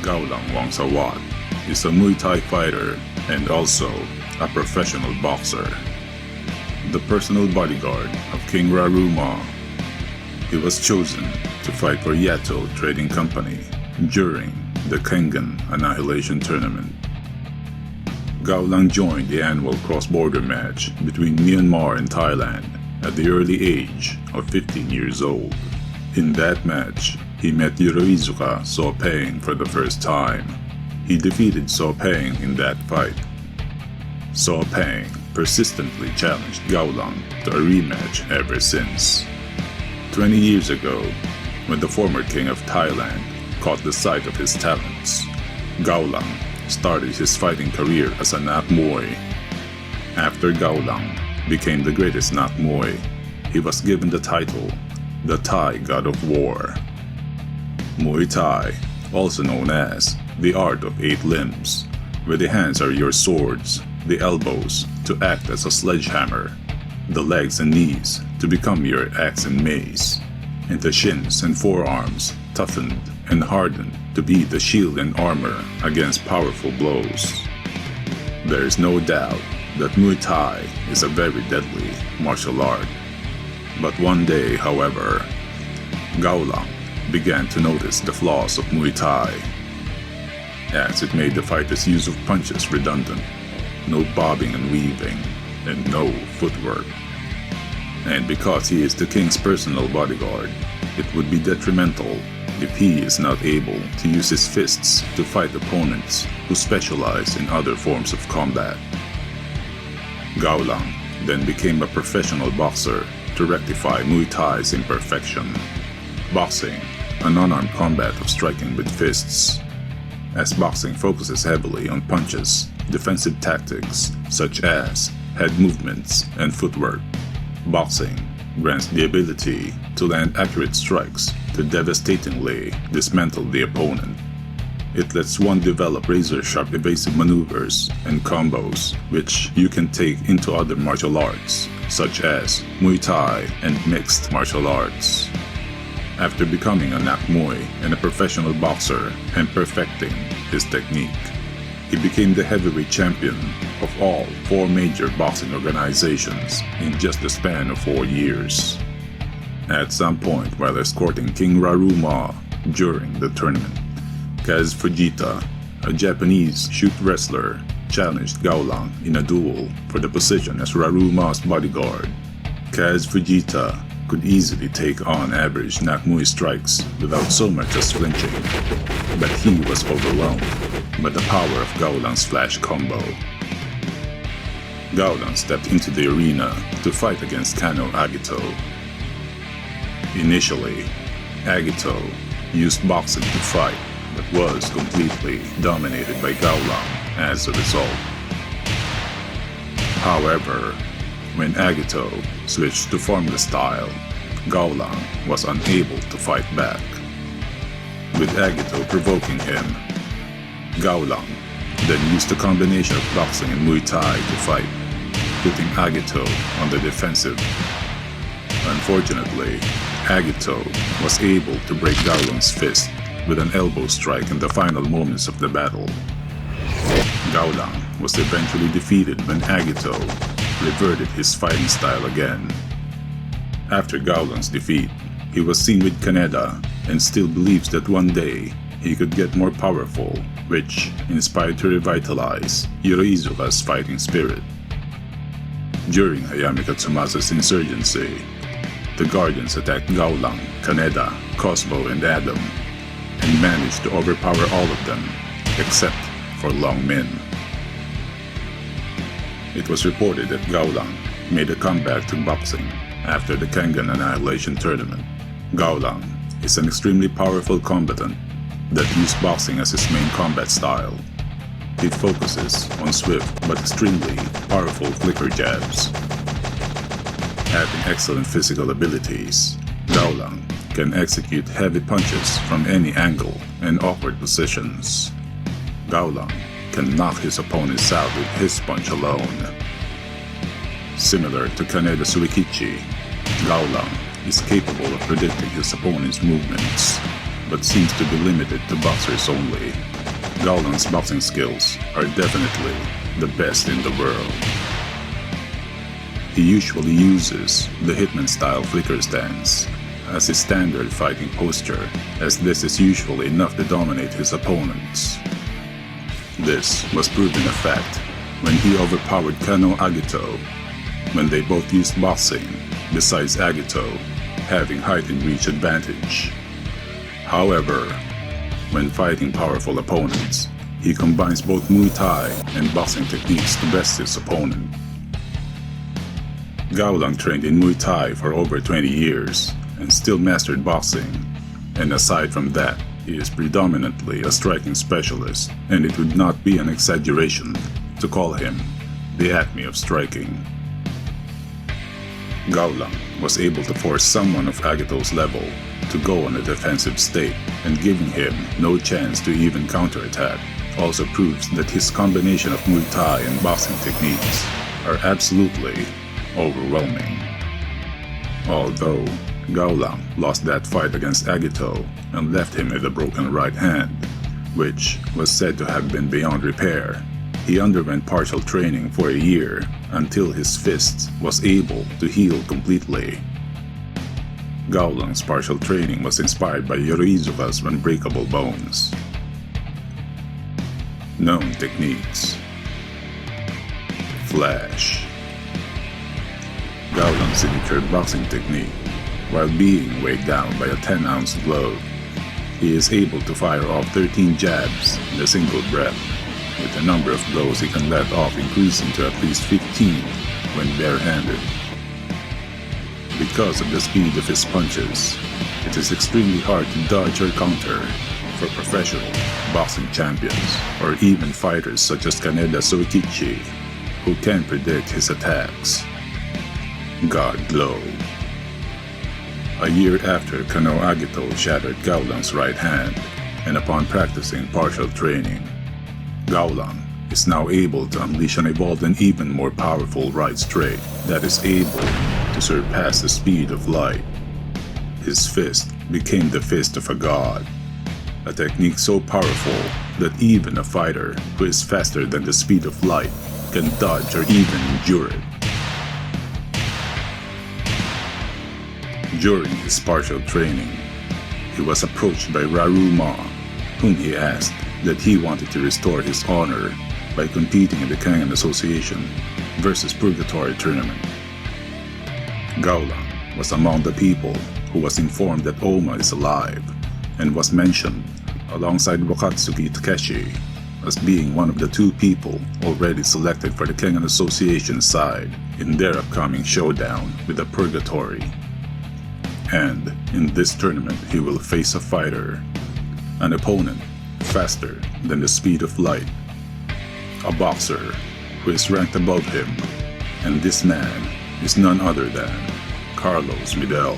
Gaolang Wongsawat is a Muay Thai fighter and also a professional boxer. The personal bodyguard of King Raruma, he was chosen to fight for Yato Trading Company during the Kengan Annihilation Tournament. Gaolang joined the annual cross-border match between Myanmar and Thailand at the early age of 15 years old. In that match, he met Uezu Sopeng for the first time. He defeated Sopeng in that fight. Sopeng persistently challenged Gaolang to a rematch ever since. 20 years ago, when the former king of Thailand caught the sight of his talents, Gaolang started his fighting career as a Nak Muay. After Gaolang became the greatest Nak Muay, he was given the title, the Thai God of War. Muay Thai, also known as the art of 8 limbs, where the hands are your swords, the elbows to act as a sledgehammer, the legs and knees to become your axe and mace, and the shins and forearms toughened and hardened to be the shield and armor against powerful blows. There is no doubt that Muay Thai is a very deadly martial art. But one day, however, Gaolang began to notice the flaws of Muay Thai, as it made the fighter's use of punches redundant, no bobbing and weaving, and no footwork. And because he is the king's personal bodyguard, it would be detrimental if he is not able to use his fists to fight opponents who specialize in other forms of combat. Gaolang then became a professional boxer to rectify Muay Thai's imperfection. Boxing, an unarmed combat of striking with fists. As boxing focuses heavily on punches, defensive tactics such as head movements and footwork, boxing grants the ability to land accurate strikes to devastatingly dismantle the opponent. It lets one develop razor-sharp evasive maneuvers and combos which you can take into other martial arts, such as Muay Thai and mixed martial arts. After becoming a Nak Muay and a professional boxer and perfecting his technique, he became the heavyweight champion of all 4 major boxing organizations in just the span of 4 years. At some point while escorting King Raruma during the tournament, Kaz Fujita, a Japanese shoot wrestler, challenged Gaolang in a duel for the position as Raruma's bodyguard. Kaz Fujita could easily take on average Nak Muay strikes without so much as flinching, but he was overwhelmed by the power of Gaolang's flash combo. Gaolang stepped into the arena to fight against Kano Agito. Initially, Agito used boxing to fight, but was completely dominated by Gaolang as a result. However, when Agito switched to formless style, Gaolang was unable to fight back. With Agito provoking him, Gaolang then used a combination of boxing and Muay Thai to fight, putting Agito on the defensive. Unfortunately, Agito was able to break Gaolang's fist with an elbow strike in the final moments of the battle. Gaolang was eventually defeated when Agito reverted his fighting style again. After Gaolang's defeat, he was seen with Kaneda and still believes that one day he could get more powerful, which inspired to revitalize Uezu's fighting spirit. During Hayami Katsumasa's insurgency, the Guardians attacked Gaolang, Kaneda, Cosmo, and Adam, and managed to overpower all of them, except for Long Min. It was reported that Gaolang made a comeback to boxing after the Kengan Annihilation Tournament. Gaolang is an extremely powerful combatant that used boxing as his main combat style. He focuses on swift but extremely powerful flicker jabs. Having excellent physical abilities, Gaolang can execute heavy punches from any angle and awkward positions. Gaolang can knock his opponents out with his punch alone. Similar to Kaneda Suikichi, Gaolang is capable of predicting his opponent's movements, but seems to be limited to boxers only. Gaolang's boxing skills are definitely the best in the world. He usually uses the Hitman-style flicker stance as his standard fighting posture, as this is usually enough to dominate his opponents. This was proven a fact when he overpowered Kano Agito, when they both used boxing, besides Agito having height and reach advantage. However, when fighting powerful opponents, he combines both Muay Thai and boxing techniques to best his opponent. Gaolang trained in Muay Thai for over 20 years and still mastered boxing, and aside from that, he is predominantly a striking specialist, and it would not be an exaggeration to call him the acme of striking. Gaolang was able to force someone of Agito's level to go on a defensive state, and giving him no chance to even counterattack also proves that his combination of Muay Thai and boxing techniques are absolutely overwhelming. Although Gaolang lost that fight against Agito and left him with a broken right hand, which was said to have been beyond repair, he underwent partial training for a year until his fist was able to heal completely. Gaolang's partial training was inspired by Yoroizuka's Unbreakable Bones. Known techniques: Flash. Gaolang's signature boxing technique. While being weighed down by a 10-ounce glove, he is able to fire off 13 jabs in a single breath, with the number of blows he can let off increasing to at least 15 when barehanded. Because of the speed of his punches, it is extremely hard to dodge or counter for professional boxing champions or even fighters such as Kaneda Soikichi, who can predict his attacks. God Glow. A year after Kano Agito shattered Gaolang's right hand, and upon practicing partial training, Gaolang is now able to unleash an evolved and even more powerful right straight that is able to surpass the speed of light. His fist became the fist of a god, a technique so powerful that even a fighter who is faster than the speed of light can dodge or even endure it. During his partial training, he was approached by Raruma, whom he asked that he wanted to restore his honor by competing in the Kengan Association versus Purgatory tournament. Gaolang was among the people who was informed that Oma is alive, and was mentioned alongside Wakatsuki Takeshi as being one of the two people already selected for the Kengan Association side in their upcoming showdown with the Purgatory. And in this tournament he will face a fighter, an opponent faster than the speed of light, a boxer who is ranked above him, and this man is none other than Carlos Midel.